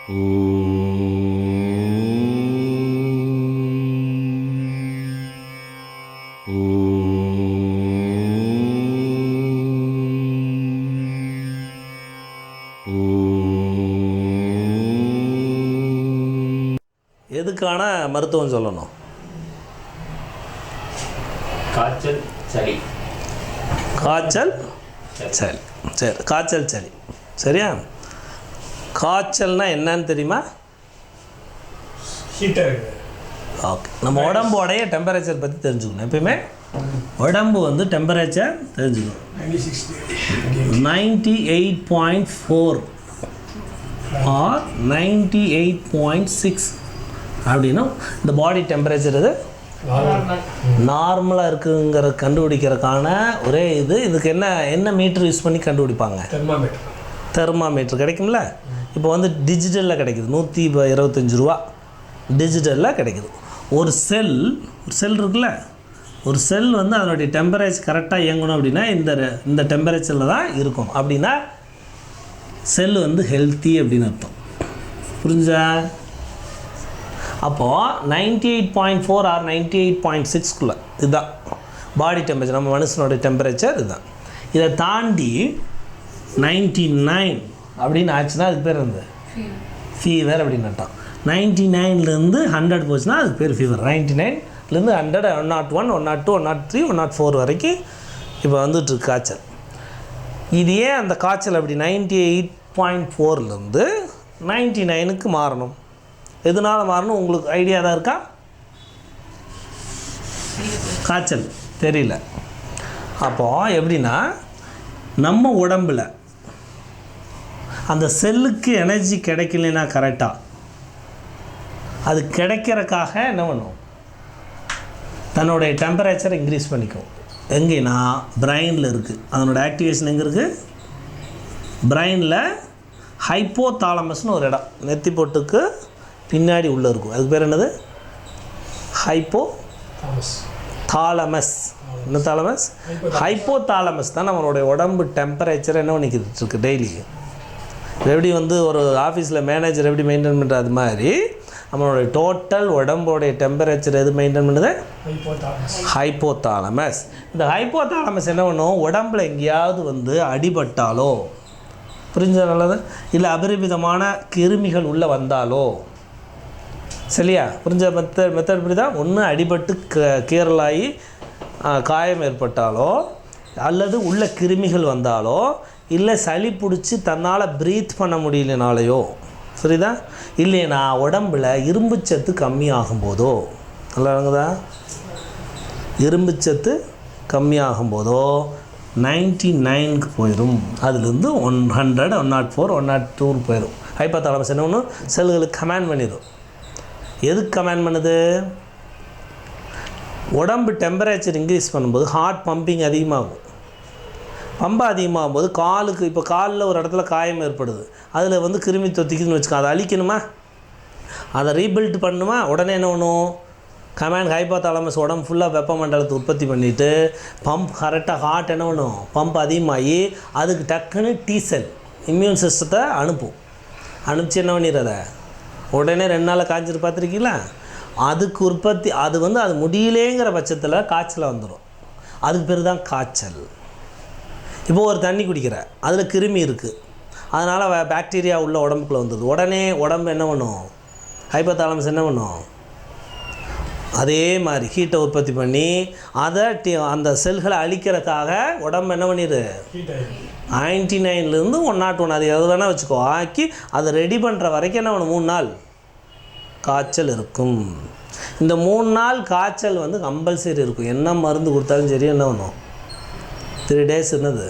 எதுக்கான மருத்துவம் சொல்லணும்? காய்ச்சல் சளி. காய்ச்சல் சளி. சரி, காய்ச்சல் சளி. சரியா? காய்ச்சல்னா என்னன்னு தெரியுமா? ஓகே, நம்ம உடம்போடைய டெம்பரேச்சர் பற்றி தெரிஞ்சுக்கணும். எப்பயுமே உடம்பு வந்து டெம்பரேச்சர் தெரிஞ்சுக்கணும். 98.4 ஆர் 98.6 அப்படின்னா இந்த பாடி டெம்பரேச்சர் இது நார்மலாக இருக்குங்கிற கண்டுபிடிக்கிறதுக்கான ஒரே இதுக்கு என்ன மீட்டர் யூஸ் பண்ணி கண்டுபிடிப்பாங்க? தெர்மாமீட்டர் கிடைக்கும்ல. இப்போ வந்து டிஜிட்டலில் கிடைக்குது, 125 ரூபா டிஜிட்டலில் கிடைக்குது. ஒரு செல் இருக்குல்ல, ஒரு செல் வந்து அதனுடைய டெம்பரேச்சர் கரெக்டாக இயங்கணும் அப்படின்னா இந்த டெம்பரேச்சரில் தான் இருக்கும். அப்படின்னா செல் வந்து ஹெல்த்தி அப்படின்னு அர்த்தம். புரிஞ்சா? அப்போது 98.4 ஆர் 98.6குள்ளே இதுதான் பாடி டெம்பரேச்சர், நம்ம மனுஷனோட டெம்பரேச்சர் இதுதான். இதை தாண்டி 99 அப்படின்னு ஆச்சுன்னா அதுக்கு பேர் வந்து ஃபீவர் அப்படின்னு அர்த்தம். 99லேருந்து 100 போச்சுன்னா அதுக்கு பேர் ஃபீவர். 99லேருந்து 100, 101, 102, 103, 104 வரைக்கும் இப்போ வந்துட்டுருக்கு காய்ச்சல். இது ஏன் அந்த காய்ச்சல் அப்படி 98.4லேருந்து 99க்கு மாறணும்? எதனால் மாறணும் உங்களுக்கு ஐடியா தான் இருக்கா? காய்ச்சல் தெரியல. அப்போது எப்படின்னா நம்ம உடம்பில் அந்த செல்லுக்கு எனர்ஜி கிடைக்கலனா கரெக்டாக அது கிடைக்கிறக்காக என்ன பண்ணும்? தன்னுடைய டெம்பரேச்சரை இன்க்ரீஸ் பண்ணிக்கும். எங்கேனா பிரெயினில் இருக்குது. அதனோட ஆக்டிவேஷன் எங்கே இருக்குது? பிரெயினில் ஹைப்போதாலமஸ்னு ஒரு இடம் நெத்தி பொட்டுக்கு பின்னாடி உள்ளே இருக்கும். அதுக்கு பேர் என்னது? தாலமஸ். என்ன தாலமஸ்? ஹைப்போதாலமஸ் தான் நம்மளுடைய உடம்பு டெம்பரேச்சர் என்ன பண்ணிக்கிட்டு இருக்கு டெய்லி. எப்படி வந்து ஒரு ஆஃபீஸில் மேனேஜர் எப்படி மெயின்டைன் பண்ணுறது, அது மாதிரி நம்மளுடைய டோட்டல் உடம்போடைய டெம்பரேச்சர் எது மெயின்டைன் பண்ணுது? ஹைப்போதாலமஸ். இந்த ஹைப்போதாலமஸ் என்ன பண்ணும்? உடம்பில் எங்கேயாவது வந்து அடிபட்டாலோ, புரிஞ்ச நல்லது, இல்லை அபரிமிதமான கிருமிகள் உள்ளே வந்தாலோ, சரியா? புரிஞ்ச மெத்தட் இப்படி தான். ஒன்று அடிபட்டு கீறலாகி காயம் ஏற்பட்டாலோ, அல்லது உள்ள கிருமிகள் வந்தாலோ, இல்லை சளி பிடிச்சி தன்னால் ப்ரீத் பண்ண முடியலனாலையோ, சரிதா? இல்லைனா உடம்பில் இரும்புச்சத்து கம்மியாகும் போதோ, நல்லா இருங்குதா? இரும்புச்சத்து கம்மியாகும் போதோ 99க்கு போயிடும். அதுலேருந்து 100, 104, 102 போயிடும். ஹைப்போதாலமஸ் என்ன ஒன்று செல்களுக்கு கமாண்ட் பண்ணிடும். எதுக்கு கமாண்ட் பண்ணுது? உடம்பு டெம்பரேச்சர் இன்க்ரீஸ் பண்ணும்போது ஹார்ட் பம்பிங் அதிகமாகும். பம்பு அதிகமாகும் போது காலுக்கு, இப்போ காலில் ஒரு இடத்துல காயம் ஏற்படுது, அதில் வந்து கிருமி தொத்திக்குதுன்னு வச்சுக்கோ, அதை அழிக்கணுமா? அதை ரீபில்ட் பண்ணணுமா? உடனே என்ன பண்ணும்? கமாண்ட் ஹைப்போதாலமஸ் உடம்பு ஃபுல்லாக வெப்பமண்டலத்தை உற்பத்தி பண்ணிவிட்டு பம்ப் கரெக்டாக ஹார்ட் என்ன பண்ணும்? பம்ப் அதிகமாகி அதுக்கு டக்குன்னு T செல் இம்யூன் சிஸ்டத்தை அனுப்பிச்சு என்ன பண்ணிடுறத உடனே 2 நாளில் காய்ச்சல் பார்த்துருக்கீங்களா? அதுக்கு உற்பத்தி அது வந்து அது முடியலேங்கிற பட்சத்தில் காய்ச்சல் வந்துடும். அதுக்கு பேர் தான் காய்ச்சல். இப்போது ஒரு தண்ணி குடிக்கிற, அதில் கிருமி இருக்குது, அதனால் பாக்டீரியா உள்ள உடம்புக்குள்ளே வந்துடுது. உடனே உடம்பு என்ன பண்ணும்? ஹைப்போதாலமஸ் என்ன பண்ணும்? அதே மாதிரி ஹீட்டை உற்பத்தி பண்ணி அதை அந்த செல்களை அழிக்கிறதுக்காக உடம்பு என்ன பண்ணிடு? 99லேருந்து 101 அது எது வேணால் வச்சுக்கோ ஆக்கி அதை ரெடி பண்ணுற வரைக்கும் என்ன பண்ணும்? 3 நாள் காய்ச்சல் இருக்கும். இந்த 3 நாள் காய்ச்சல் வந்து கம்பல்சரி இருக்கும். என்ன மருந்து கொடுத்தாலும் சரி என்ன பண்ணும்? 3 days என்னது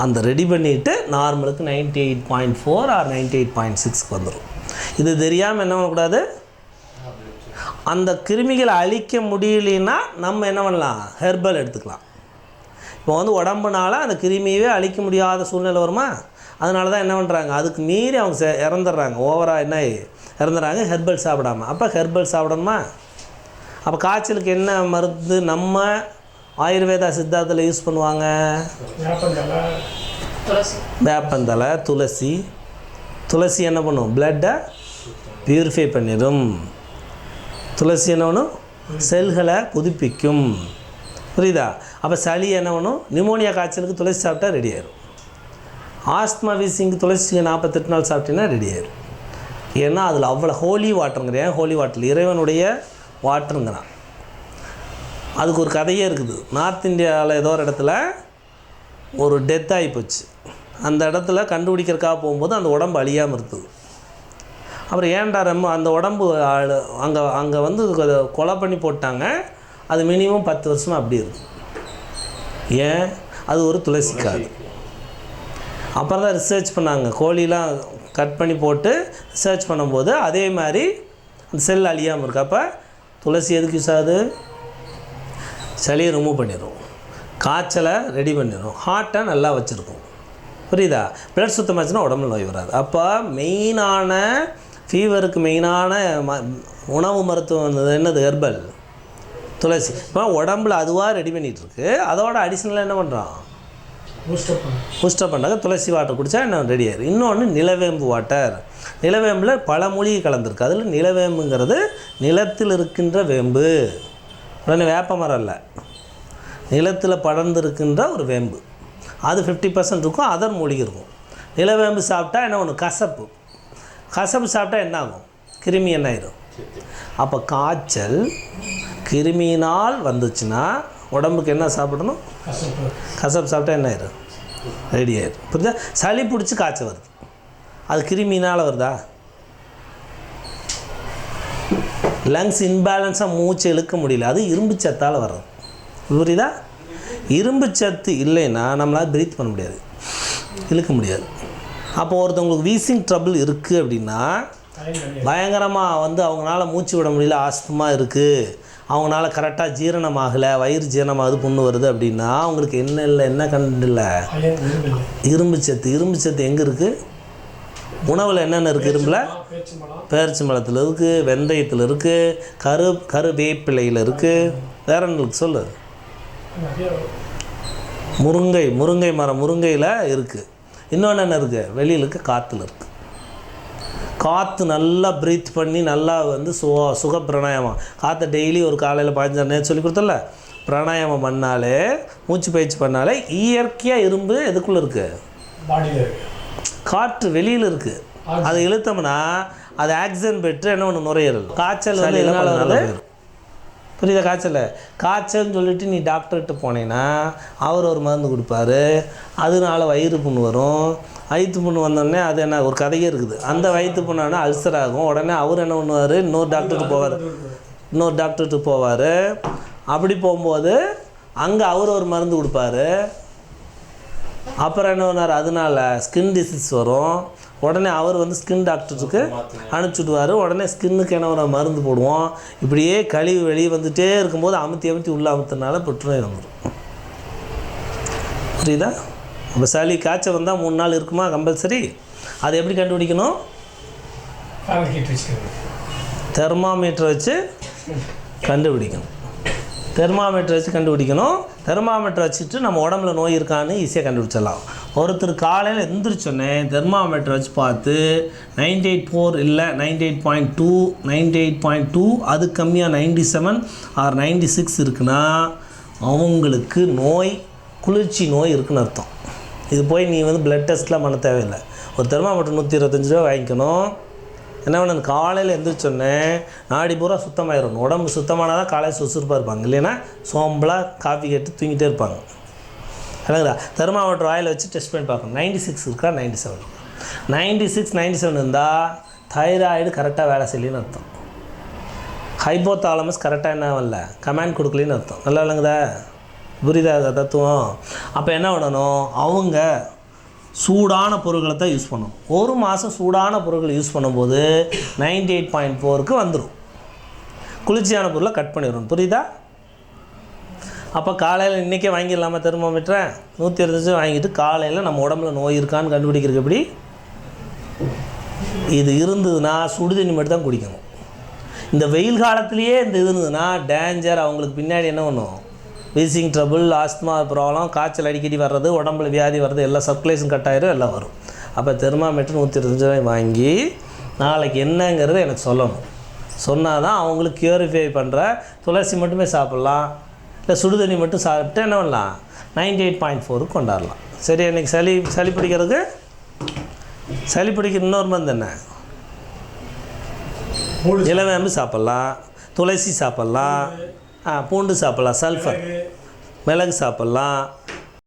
அந்த ரெடி பண்ணிவிட்டு நார்மலுக்கு 98.4 ஆர் 98.6க்கு வந்துடும். இது தெரியாமல் என்ன பண்ணக்கூடாது? அந்த கிருமிகளை அழிக்க முடியலன்னா நம்ம என்ன பண்ணலாம்? ஹெர்பல் எடுத்துக்கலாம். இப்போ வந்து உடம்புனால அந்த கிருமியவே அழிக்க முடியாத சூழ்நிலை வருமா? அதனால தான் என்ன பண்ணுறாங்க? அதுக்கு மீறி அவங்க இறந்துடுறாங்க. ஓவராக என்ன இறந்துடுறாங்க? ஹெர்பல் சாப்பிடாமல். அப்போ ஹெர்பல் சாப்பிடணுமா? அப்போ காய்ச்சலுக்கு என்ன மருந்து நம்ம ஆயுர்வேதா சித்தாந்தத்தில் யூஸ் பண்ணுவாங்க? வேப்பந்தலை, துளசி. துளசி என்ன பண்ணும்? பிளட்டை பியூரிஃபை பண்ணிடும். துளசி என்ன பண்ணும்? செல்களை புதுப்பிக்கும். புரியுதா? அப்போ சளி என்ன பண்ணும்? நிமோனியா காய்ச்சலுக்கு துளசி சாப்பிட்டா ரெடி ஆயிடும். ஆஸ்துமா வீசிங்கு துளசி 48 நாள் சாப்பிட்டீங்கன்னா ரெடி ஆயிடும். ஏன்னா அதில் அவ்வளோ ஹோலி வாட்டருங்கிறேன். ஹோலி வாட்டர் இறைவனுடைய வாட்டருங்கிறான். அதுக்கு ஒரு கதையே இருக்குது. நார்த் இந்தியாவில் ஏதோ ஒரு இடத்துல ஒரு டெத் ஆகி போச்சு. அந்த இடத்துல கண்டுபிடிக்கிறக்காக போகும்போது அந்த உடம்பு அழியாமல் இருக்குது. அப்புறம் ஏன்டா ரொம்ப அந்த உடம்பு அங்கே வந்து கொலை பண்ணி போட்டாங்க. அது மினிமம் 10 வருஷமாக அப்படி இருக்குது. ஏன்? அது ஒரு துளசிக்காது. அப்புறம் தான் ரிசர்ச் பண்ணாங்க. கோழிலாம் கட் பண்ணி போட்டு ரிசர்ச் பண்ணும்போது அதே மாதிரி அந்த செல் அழியாமல் இருக்குது. அப்போ துளசி எதுக்கு யூஸ் ஆகுது? சளியை ரிமூவ் பண்ணிடும், காய்ச்சலை ரெடி பண்ணிடும், ஹார்ட்டை நல்லா வச்சுருக்கும். புரியுதா? பிளட் சுத்தமாச்சுன்னா உடம்புல நோய் வராது. அப்போ மெயினான ஃபீவருக்கு மெயினான உணவு மருத்துவம் என்னது? ஹெர்பல், துளசி. இப்போ உடம்புல அதுவாக ரெடி பண்ணிகிட்ருக்கு. அதோட அடிஷ்னலாக என்ன பண்ணுறான்? பூஸ்டப் பண்ணாங்க. துளசி வாட்டர் குடித்தா என்ன ரெடி ஆயிடும். இன்னொன்று நிலவேம்பு வாட்டர். நிலவேம்பில் பல மூலிகை கலந்துருக்கு. அதில் நிலவேம்புங்கிறது நிலத்தில் இருக்கின்ற வேம்பு. உடனே வேப்ப மரம் இல்லை, நிலத்தில் படர்ந்துருக்கின்ற ஒரு வேம்பு. அது 50% இருக்கும், அதர் மூலிகை இருக்கும். நிலவேம்பு சாப்பிட்டா என்ன ஒன்று? கசப்பு. கசப்பு சாப்பிட்டா என்ன ஆகும்? கிருமி என்ன ஆயிடும். அப்போ காய்ச்சல் கிருமியினால் வந்துச்சுன்னா உடம்புக்கு என்ன சாப்பிடணும்? கசப்பு சாப்பிட்டா என்ன ஆயிடும்? ரெடி ஆயிடும். புரியுதா? சளி பிடிச்சி காய்ச்சல் வருது, அது கிருமினால் வருதா? லங்ஸ் இன்பேலன்ஸாக மூச்சு இழுக்க முடியல, அது இரும்பு சத்தால் வர்றது. புரியுதா? இரும்பு சத்து இல்லைன்னா நம்மளால் ப்ரீத் பண்ண முடியாது, இழுக்க முடியாது. அப்போ ஒருத்தவங்களுக்கு வீசிங் ட்ரபிள் இருக்குது அப்படின்னா பயங்கரமாக வந்து அவங்களால மூச்சு விட முடியல, ஆஸ்துமா இருக்குது, அவங்களால கரெக்டாக ஜீரணமாகலை, வயிறு ஜீரணமாகுது, புண்ணு வருது அப்படின்னா அவங்களுக்கு என்ன இல்லை? என்ன கண்டு இல்லை? இரும்பு சத்து. இரும்பு சத்து எங்கே இருக்குது? உணவில் என்னென்ன இருக்குது? இரும்பில் பேரிச்சி மரத்தில் இருக்குது, வெந்தயத்தில் இருக்குது, கருவேப்பிலையில் இருக்குது. வேற என்ன இருக்குது சொல்லு? முருங்கை மரம், முருங்கையில் இருக்குது. இன்னொன்று என்ன இருக்குது? வெளியில் இருக்குது, காற்றுல இருக்குது. காற்று நல்லா ப்ரீத் பண்ணி நல்லா வந்து சுக பிராணாயாமம். காற்றை டெய்லி ஒரு காலையில் 15 நேரம் சொல்லி கொடுத்தல, பிராணாயாமம் பண்ணாலே, மூச்சு பயிற்சி பண்ணாலே இயற்கையாக இரும்பு எதுக்குள்ளே இருக்குது? காற்று வெளியில் இருக்குது. அதை இழுத்தோம்னா அது ஆக்சிஜன் பெற்று என்ன ஒன்று நுரையீரல். காய்ச்சல் வந்து எதனால் வருது? புரியுதா? காய்ச்சல்னு சொல்லிவிட்டு நீ டாக்டர்கிட்ட போனேன்னா அவர் ஒரு மருந்து கொடுப்பாரு, அதனால வயிறு புண்ணு வரும். வயிற்று புண்ணு வந்தோடனே அது என்ன ஒரு கதையே இருக்குது. அந்த வயிற்று புண்ணானா அல்சர் ஆகும். உடனே அவர் என்ன பண்ணுவார்? இன்னொரு டாக்டர்கிட்ட போவார். அப்படி போகும்போது அங்கே அவர் ஒரு மருந்து கொடுப்பாரு. அப்புறம் என்ன பண்ணார்? அதனால ஸ்கின் டிசீஸ் வரும். உடனே அவர் வந்து ஸ்கின் டாக்டருக்கு அனுப்பிச்சுடுவார். உடனே ஸ்கின்னுக்கு என்ன ஒரு மருந்து போடுவோம். இப்படியே கழிவு வெளியே வந்துகிட்டே இருக்கும்போது அமுத்தி உள்ளே அமுத்தினால புற்றுநோய் வந்துடும். புரியுதா? இப்போ சளி காய்ச்சல் வந்தால் 3 நாள் இருக்குமா கம்பல்சரி? அதை எப்படி கண்டுபிடிக்கணும்? தெர்மாமீட்டர் வச்சு கண்டுபிடிக்கணும். தெர்மாமீட்டர் வச்சுட்டு நம்ம உடம்புல நோய் இருக்கான்னு ஈஸியாக கண்டுபிடிச்சிடலாம். ஒருத்தர் காலையில் எந்திரிச்சோன்னே தெர்மாமீட்டர் வச்சு பார்த்து 98.4 இல்லை 98.2 98.2 அது கம்மியாக 97 ஆர் 96 இருக்குன்னா அவங்களுக்கு குளிர்ச்சி நோய் இருக்குன்னு அர்த்தம். இது போய் நீ வந்து பிளட் டெஸ்ட்லாம் பண்ண தேவையில்லை. ஒரு தெர்மாமீட்டர் 125 ரூபா வாங்கிக்கணும். என்ன பண்ணணும்? காலையில் எந்திரிச்சோன்னே நாடி பூரா சுத்தமாயிடணும். உடம்பு சுத்தமானால் தான் காலையில் சுறுசுறுப்பாக இருப்பாங்க. இல்லைன்னா சோம்பலாக காஃபி கேட்டு தூங்கிட்டே இருப்பாங்க. இல்லைங்களா? தெர்மாமீட்டர் ஆயில் வச்சு டெஸ்ட் பண்ணி பார்க்கணும். 96 இருக்கா 97 97 இருந்தால் தைராய்டு கரெக்டாக வேலை செய்யலின்னு அர்த்தம். ஹைப்போதாலமஸ் கரெக்டாக என்ன வரல கமாண்ட் கொடுக்கலின்னு அர்த்தம். நல்லா இல்லைங்கதா? புரியுதா தத்துவம்? அப்போ என்ன பண்ணணும்? அவங்க சூடான பொருட்களை தான் யூஸ் பண்ணணும். ஒரு மாதம் சூடான பொருட்களை யூஸ் பண்ணும்போது 98.4க்கு வந்துடும். குளிர்ச்சியான பொருளை கட் பண்ணிடணும். புரியுதா? அப்போ காலையில் இன்றைக்கே வாங்கிடலாமா தெர்மோமீட்டரை? 125 வாங்கிட்டு காலையில் நம்ம உடம்புல நோய் இருக்கான்னு கண்டுபிடிக்கிறது எப்படி? இது இருந்ததுன்னா சுடுதண்ணி மட்டும் தான் குடிக்கணும். இந்த வெயில் காலத்துலேயே இந்த இருந்ததுன்னா டேஞ்சர். அவங்களுக்கு பின்னாடி என்ன பண்ணும்? வீசிங் ட்ரபிள், ஆஸ்துமா ப்ராப்ளம், காய்ச்சல் அடிக்கடி வர்றது, உடம்புல வியாதி வர்றது, எல்லாம் சர்க்குலேஷன் கட் ஆயிரும், எல்லாம் வரும். அப்போ தெர்மாமீட்டர் 125 வாங்கி நாளைக்கு என்னங்கிறத எனக்கு சொல்லணும். சொன்னால் தான் அவங்களுக்கு க்யூரிஃபை பண்ணுற துளசி மட்டுமே சாப்பிட்லாம், இல்லை சுடுதண்ணி மட்டும் சாப்பிட்டு என்ன பண்ணலாம் 98.4 கொண்டாடலாம். சரி, இன்றைக்கி சளி பிடிக்கிறதுக்கு சளி பிடிக்கிற இன்னொரு மருந்து என்ன? இளவேம்பு சாப்பிட்லாம், துளசி சாப்பிட்லாம், பூண்டு சாப்பிட்லாம், சல்ஃபர், மிளகு சாப்பிட்லாம்,